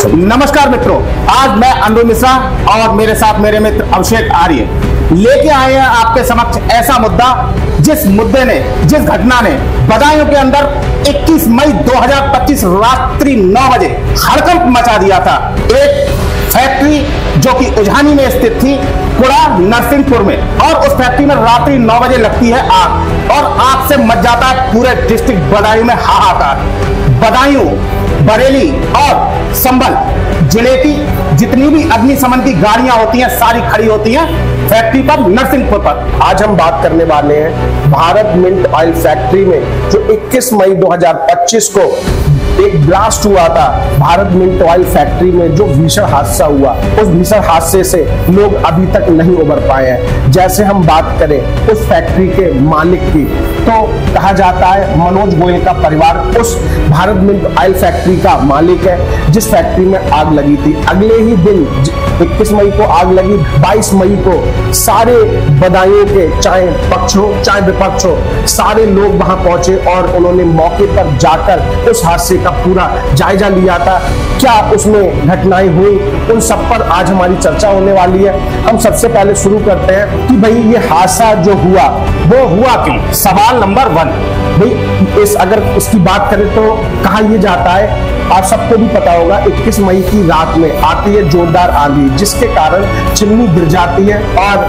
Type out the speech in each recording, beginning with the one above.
नमस्कार मित्रों, आज मैं अनुभव मिश्रा और मेरे साथ मेरे मित्र अभिषेक आर्य लेके आए हैं आपके समक्ष ऐसा मुद्दा जिस घटना ने बदायूं के अंदर 21 मई 2025 रात्रि 9 बजे हड़कंप मचा दिया था। एक फैक्ट्री जो कि उझानी में स्थित थी, कुड़ा नरसिंहपुर में, और उस फैक्ट्री में रात्रि 9 बजे लगती है आग और आग से मच जाता है पूरे डिस्ट्रिक्ट बदायूं में हाहाकार। बदायूं, बरेली और संभल जिले की जितनी भी अग्निशमन की गाड़ियां होती हैं सारी खड़ी होती हैं फैक्ट्री पर, नरसिंहपुर पर। आज हम बात करने वाले हैं भारत मिंट ऑयल फैक्ट्री में जो 21 मई 2025 को एक ब्लास्ट हुआ था। भारत मिंट ऑयल फैक्ट्री में जो भीषण हादसा हुआ, उस भीषण हादसे से लोग अभी तक नहीं उबर पाए हैं। जैसे हम बात करें उस फैक्ट्री के मालिक की, तो कहा जाता है मनोज गोयल का परिवार उस भारत मिंट ऑयल फैक्ट्री का मालिक है जिस फैक्ट्री में आग लगी थी। अगले ही दिन 21 मई को आग लगी, 22 मई को सारे बदायूं के चाहे पक्ष हो चाहे विपक्ष हो, सारे लोग वहां पहुंचे और उन्होंने मौके पर जाकर उस हादसे का पूरा जायजा लिया था। क्या उसमें घटनाएं हुई, उन सब पर आज हमारी चर्चा होने वाली है। हम सबसे पहले शुरू करते हैं कि भाई ये हादसा जो हुआ वो हुआ क्यों। सवाल नंबर 1, भाई अगर इसकी बात करें तो कहा यह जाता है, आप सबको भी पता होगा, 21 मई की रात में आती है जोरदार आंधी जिसके कारण चिमनी गिर जाती है और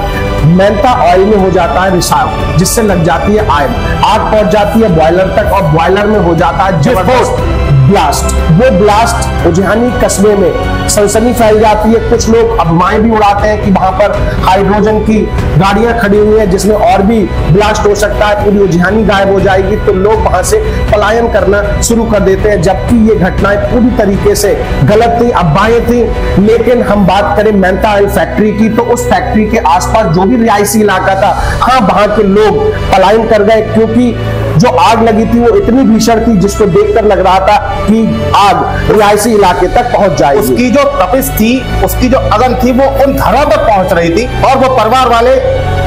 मेंथा ऑयल में हो जाता है रिसाव, जिससे लग जाती है आग पहुंच जाती है बॉयलर तक और बॉयलर में हो जाता है जबरदस्त ब्लास्ट। वो ब्लास्ट उझानी कस्बे में सनसनी फैल जाती है। कुछ लोग अफवाहें भी उड़ाते हैं कि वहां पर हाइड्रोजन की गाड़ियां खड़ी हुई हैं जिसमें और भी ब्लास्ट हो सकता है, पूरी उझानी गायब हो जाएगी, तो लोग वहां से पलायन करना शुरू कर देते हैं। जबकि ये घटनाएं पूरी तरीके से गलत थी, अफवाहें थी। लेकिन हम बात करें मेंथा ऑयल फैक्ट्री की, तो उस फैक्ट्री के आसपास जो भी रिहायशी इलाका था, हाँ, वहां के लोग पलायन कर गए क्योंकि जो आग लगी थी वो इतनी भीषण थी जिसको देखकर लग रहा था कि आग रिहायशी इलाके तक पहुंच जाएगी। उसकी जो तपिश थी, उसकी जो अगन थी, वो उन घरों तक पहुंच रही थी और वो परिवार वाले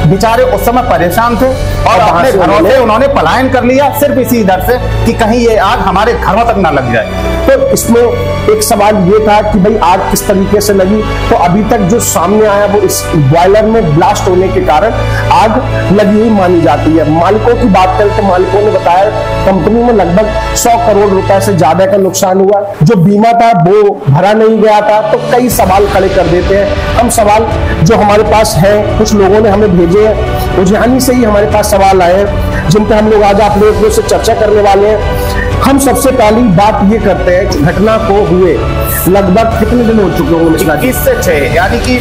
बेचारे उस समय परेशान थे और अपने घरों से उन्होंने पलायन कर लिया सिर्फ इसी डर से कि कहीं ये आग हमारे घरों तक ना लग जाए। तो इसमें एक सवाल ये था कि भाई आग किस तरीके से लगी, तो अभी तक जो सामने आया वो इस बॉयलर में ब्लास्ट होने के कारण आग लगी हुई मानी जाती है। मालिकों की बात करें तो मालिकों ने बताया कंपनी में लगभग 100 करोड़ रुपए से ज्यादा का नुकसान हुआ। जो बीमा था वो भरा नहीं गया था। तो कई सवाल खड़े कर देते हैं। हम सवाल जो हमारे पास है, कुछ लोगों ने हमें भेजे हैं, उझानी से ही हमारे पास सवाल आए हैं जिन पर हम लोग आज आप लोगों से चर्चा करने वाले हैं। हम सबसे पहली बात ये करते हैं, घटना को हुए लगभग कितने दिन हो चुके होंगे? 21 से 6 यानी कि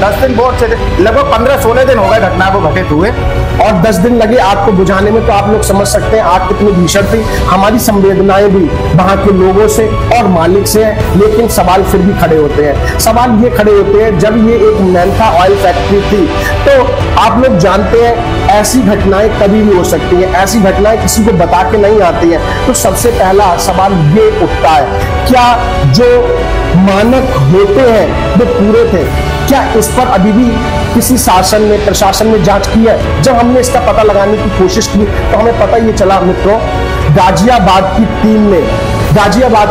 10 दिन, बहुत लगभग 15-16 दिन हो गए घटना को घटित हुए और 10 दिन लगे आग को बुझाने में। तो आप लोग समझ सकते हैं आग कितनी भीषण थी। हमारी संवेदनाएं भी वहां के लोगों से और मालिक से है, लेकिन सवाल फिर भी खड़े होते हैं। सवाल ये खड़े होते हैं, जब ये एक मेंथा ऑयल फैक्ट्री थी तो आप लोग जानते हैं ऐसी घटनाएं कभी भी हो सकती हैं, ऐसी घटनाएं किसी को बता के नहीं आती हैं। तो सबसे पहला सवाल ये उठता है, क्या जो मानक होते हैं वो पूरे थे? क्या इस पर अभी भी किसी शासन ने, प्रशासन ने जांच की है? जब हमने इसका पता लगाने की कोशिश की तो हमें पता ये चला मित्रों, गाजियाबाद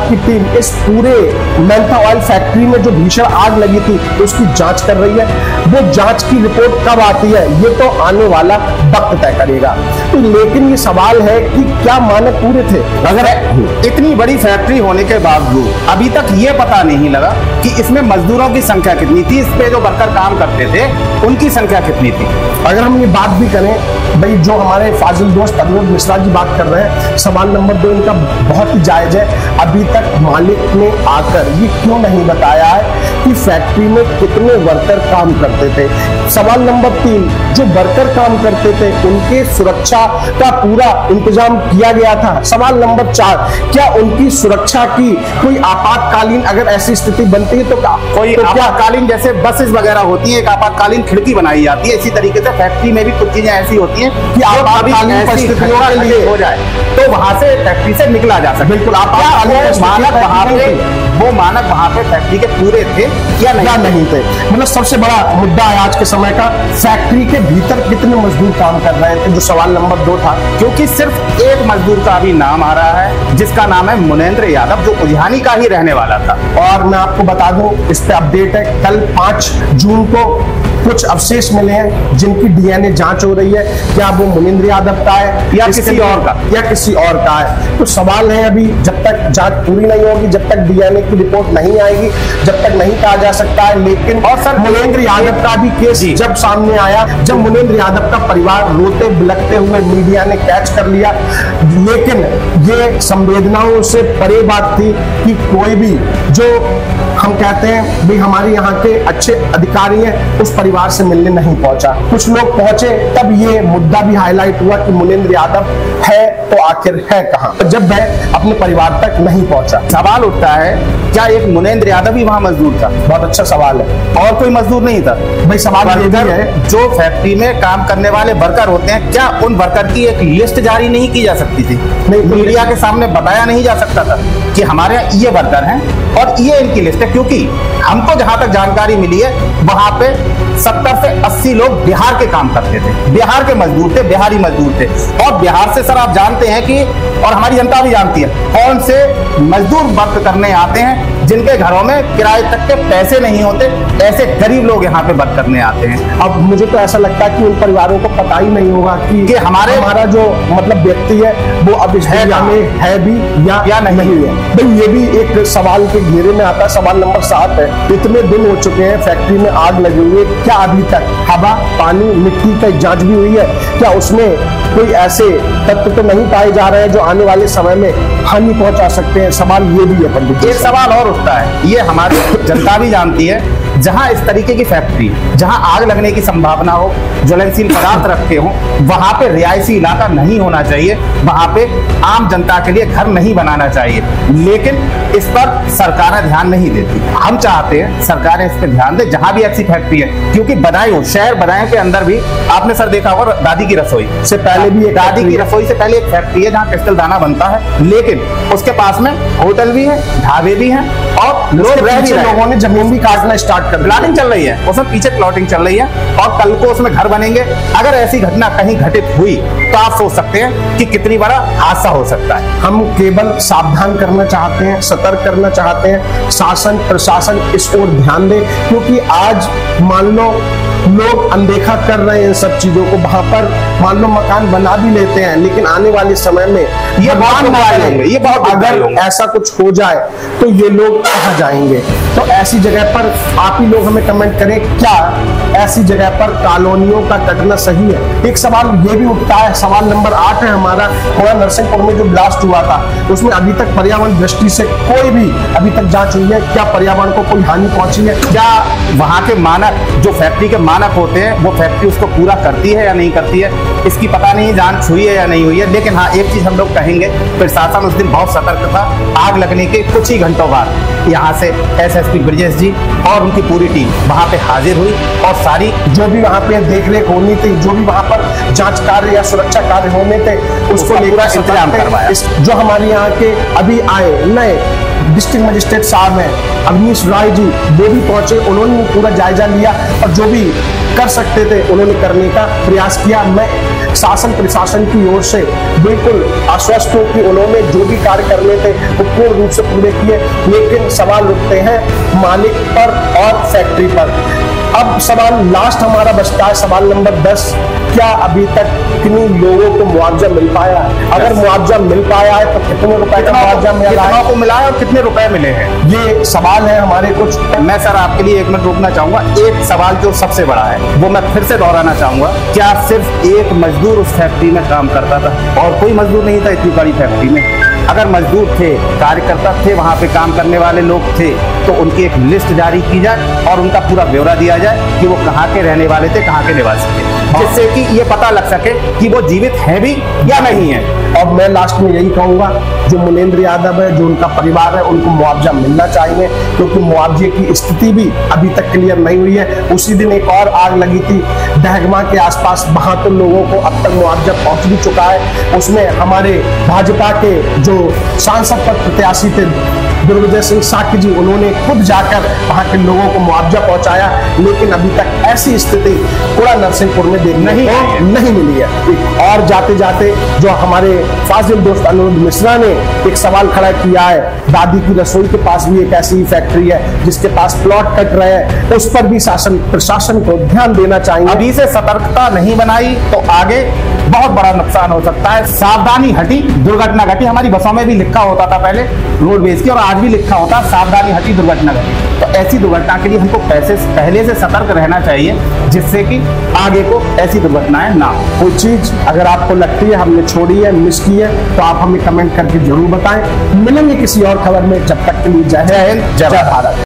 की टीम इस पूरे मेंथा ऑयल फैक्ट्री में जो भीषण आग लगी थी उसकी जांच कर रही है। वो जांच की रिपोर्ट कब आती है ये तो आने वाला वक्त तय करेगा। तो लेकिन ये सवाल है कि क्या मानक पूरे थे? अगर इतनी बड़ी फैक्ट्री होने के बावजूद अभी तक ये पता नहीं लगा कि इसमें मजदूरों की संख्या कितनी थी, इस पे जो वर्कर काम करते थे उनकी संख्या कितनी थी। अगर हम ये बात भी करें, भाई जो हमारे फाजिल दोस्त अनुभव मिश्रा जी बात कर रहे हैं, सवाल नंबर 2 इनका बहुत ही जायज है। अभी तक मालिक ने आकर ये क्यों नहीं बताया है कि फैक्ट्री में कितने वर्कर काम करते थे? सवाल नंबर 3, जो वर्कर काम करते थे उनके सुरक्षा का पूरा इंतजाम किया गया था? सवाल नंबर 4, क्या उनकी सुरक्षा की कोई आपातकालीन अगर ऐसी स्थिति बनती है तो कोई आपातकालीन, जैसे बसेस वगैरह होती है, एक आपातकालीन खिड़की बनाई जाती है, इसी तरीके से फैक्ट्री में भी कुछ चीजें ऐसी होती हैं कि आपातकालीन परिस्थितियों के लिए हो जाए तो वहां से फैक्ट्री से निकला जा सके। बिल्कुल, आपातकालीन मानक वहां पे वो मानक वहां पे फैक्ट्री के पूरे थे या नहीं थे। मतलब सबसे बड़ा मुद्दा है आज के समय का, फैक्ट्री के भीतर कितने मजदूर काम कर रहे थे, जो सवाल नंबर 2 था। क्योंकि सिर्फ एक मजदूर का अभी नाम आ रहा है, जिसका नाम है मुनेंद्र यादव, जो उजियानी का ही रहने वाला था। और मैं आपको बता दूं, इस पे अपडेट है, कल 5 जून को कुछ अवशेष मिले हैं जिनकी डीएनए जांच हो रही है, क्या वो मुनेंद्र यादव का है या किसी और का है। तो सवाल है, अभी जब तक जांच पूरी नहीं होगी, जब तक डीएनए की रिपोर्ट नहीं आएगी, जब तक नहीं कहा जा सकता है। लेकिन और सर, मुनेंद्र यादव का भी केस जब सामने आया, जब मुनेंद्र यादव का परिवार रोते बिलखते हुए मीडिया ने कैच कर लिया, लेकिन ये संवेदनाओं से परे बात थी कि कोई भी, जो हम कहते हैं भी हमारे यहाँ के अच्छे अधिकारी हैं, उस परिवार से मिलने नहीं पहुंचा। कुछ लोग पहुंचे, तब ये मुद्दा भी हाईलाइट हुआ कि मुनेंद्र यादव है तो आखिर है कहां, जब वह अपने परिवार तक नहीं पहुंचा। सवाल उठता है, क्या एक मुनेंद्र यादव ही वहां मजदूर था? बहुत अच्छा सवाल है। और कोई मजदूर नहीं था? भाई सवाल ये भी है, जो फैक्ट्री में काम करने वाले वर्कर होते हैं, क्या उन वर्कर की एक लिस्ट जारी नहीं की जा सकती थी? नहीं, मीडिया के सामने बताया नहीं जा सकता था कि हमारे यहाँ ये वर्कर हैं और ये इनकी लिस्ट है? क्योंकि हमको जहां तक जानकारी मिली है, वहां पे 70 से 80 लोग बिहार के काम करते थे, बिहार के मजदूर थे, बिहारी मजदूर थे। और बिहार से सर आप जानते हैं कि, और हमारी जनता भी जानती है, कौन से मजदूर वर्क करने आते हैं, जिनके घरों में किराए तक के पैसे नहीं होते, ऐसे गरीब लोग यहाँ पे वर्क करने आते हैं। अब मुझे तो ऐसा लगता है कि उन परिवारों को पता ही नहीं होगा कि हमारा जो मतलब व्यक्ति है वो अब इस दुनिया में है भी या नहीं है। भाई ये भी एक सवाल के घेरे में आता है। सवाल नंबर 7 है, इतने दिन हो चुके हैं फैक्ट्री में आग लगी हुई है, क्या अभी तक हवा, पानी, मिट्टी का जांच भी हुई है? क्या उसमें कोई ऐसे तत्व तो नहीं पाए जा रहे हैं जो आने वाले समय में हानि पहुंचा सकते हैं? सवाल ये भी है पंडित जी। एक सवाल और उठता है, ये हमारी जनता भी जानती है, जहां इस तरीके की फैक्ट्री, जहां आग लगने की संभावना हो, ज्वलनशील पदार्थ रखे हो, वहां पे रिहायशी इलाका नहीं होना चाहिए, वहां पे आम जनता के लिए घर नहीं बनाना चाहिए। लेकिन इस पर सरकारें ध्यान नहीं देती। हम चाहते हैं सरकारें इस पर ध्यान दे, जहां भी ऐसी फैक्ट्री है, क्योंकि बदायूं शहर, बदायूं के अंदर भी आपने सर देखा होगा, दादी की रसोई से पहले भी, दादी की रसोई से पहले एक फैक्ट्री है जहां क्रिस्टल दाना बनता है, लेकिन उसके पास में होटल भी है, ढाबे भी हैं और लोग रह भी रहे हैं। लोगों ने जमीन भी काटना स्टार्ट कर, प्लाटिंग चल रही है, उसमें पीछे प्लॉटिंग चल रही है और कल को उसमें घर बनेंगे। अगर ऐसी घटना कहीं घटित हुई तो आप सोच सकते हैं कि कितनी बड़ा हादसा हो सकता है। हम केवल सावधान करना चाहते हैं, सतर्क करना चाहते हैं, शासन प्रशासन इस ओर ध्यान दे, क्योंकि आज मान लो लोग अनदेखा कर रहे हैं इन सब चीजों को, वहां पर मान लो मकान बना भी लेते हैं, लेकिन आने वाले समय में ये बहुत अगर ऐसा कुछ हो जाए तो ये लोग कहाँ जाएंगे? तो ऐसी जगह पर आप ही लोग हमें कमेंट करें, क्या ऐसी जगह पर कॉलोनियों का कटना सही है? एक सवाल ये भी उठता है, सवाल नंबर 8 है हमारा, नरसिंहपुर में जो ब्लास्ट हुआ था, उसमें अभी तक पर्यावरण दृष्टि से कोई भी अभी तक जांच हुई है? क्या पर्यावरण को कोई हानि पहुंची है? क्या वहां के मानक, जो फैक्ट्री के मानक होते हैं, वो फैक्ट्री उसको पूरा करती है या नहीं करती है? इसकी पता नहीं जांच हुई है या नहीं हुई है। लेकिन हाँ, एक चीज हम लोग कहेंगे, प्रशासन उस दिन बहुत सतर्क था। आग लगने के कुछ ही घंटों बाद यहाँ से एसएसपी ब्रजेश जी और उनकी पूरी टीम वहां पे हाजिर हुई और सारी जो भी वहां पे देखरेख होनी थी, जो भी वहां पर जांच कार्य या सुरक्षा कार्य होने थे, उसको लेकर इंतजाम करवाया। जो हमारे यहाँ के अभी आए नए डिस्ट्रिक्ट मजिस्ट्रेट साहब हैं अवनीश राय जी, वो भी पहुंचे, उन्होंने पूरा जायजा लिया और जो भी कर सकते थे उन्होंने करने का प्रयास किया। मैं शासन प्रशासन की ओर से बिल्कुल आश्वस्त हूं कि उन्होंने जो भी कार्य करने थे वो पूर्ण रूप से पूरे किए। लेकिन सवाल उठते हैं मालिक पर और फैक्ट्री पर। अब सवाल लास्ट हमारा बचता है, सवाल नंबर 10, क्या अभी तक कितने लोगों को मुआवजा मिल पाया है? अगर मुआवजा मिल पाया है तो कितने रुपए का मुआवजा मिला है और कितने रुपए मिले हैं? ये सवाल है हमारे कुछ। मैं सर आपके लिए 1 मिनट रोकना चाहूंगा। एक सवाल जो सबसे बड़ा है वो मैं फिर से दोहराना चाहूंगा, क्या सिर्फ एक मजदूर उस फैक्ट्री में काम करता था और कोई मजदूर नहीं था इतनी बड़ी फैक्ट्री में? अगर मजदूर थे, कार्यकर्ता थे, वहां पे काम करने वाले लोग थे, तो उनकी एक लिस्ट जारी की जाए और उनका पूरा ब्यौरा दिया जाए कि वो कहाँ के रहने वाले थे, कहाँ के निवासी थे, जिससे कि ये पता लग सके कि वो जीवित हैं भी या नहीं है। और मैं लास्ट में यही कहूंगा, जो मुनेंद्र यादव है, जो उनका परिवार है, उनको मुआवजा मिलना चाहिए, क्योंकि मुआवजे की स्थिति भी अभी तक क्लियर नहीं हुई है। उसी दिन एक और आग लगी थी दहगमा के आसपास, वहां तो लोगों को अब तक मुआवजा पहुंच भी चुका है। उसमें हमारे भाजपा के जो सांसद पद प्रत्याशी थे दुर्विजय सिंह साकी जी, उन्होंने खुद जाकर वहां के लोगों को मुआवजा पहुंचाया, लेकिन अभी तक ऐसी स्थिति कुड़ा नरसिंहपुर में देखने को नहीं मिली है। और जाते जाते जो हमारे फाजिल दोस्त अनिरुद्ध मिश्रा ने एक सवाल खड़ा किया है, दादी की रसोई के पास भी एक ऐसी फैक्ट्री है जिसके पास प्लॉट कट रहे हैं, उस पर भी प्रशासन को ध्यान देना चाहिए। अभी से सतर्कता नहीं बनाई तो आगे बहुत बड़ा नुकसान हो सकता है। सावधानी हटी दुर्घटना घटी। हमारी बसों में भी लिखा होता था पहले रोडवेज की, और आज भी लिखा होता सावधानी हटी दुर्घटना घटी। तो ऐसी दुर्घटना के लिए हमको पहले से सतर्क रहना चाहिए, जिससे कि आगे को ऐसी दुर्घटनाएं ना हो। कोई चीज अगर आपको लगती है हमने छोड़ी है, मिस की है, तो आप हमें कमेंट करके जरूर बताएं। मिलेंगे किसी और खबर में, जब तक के लिए जय हिंद, जय भारत।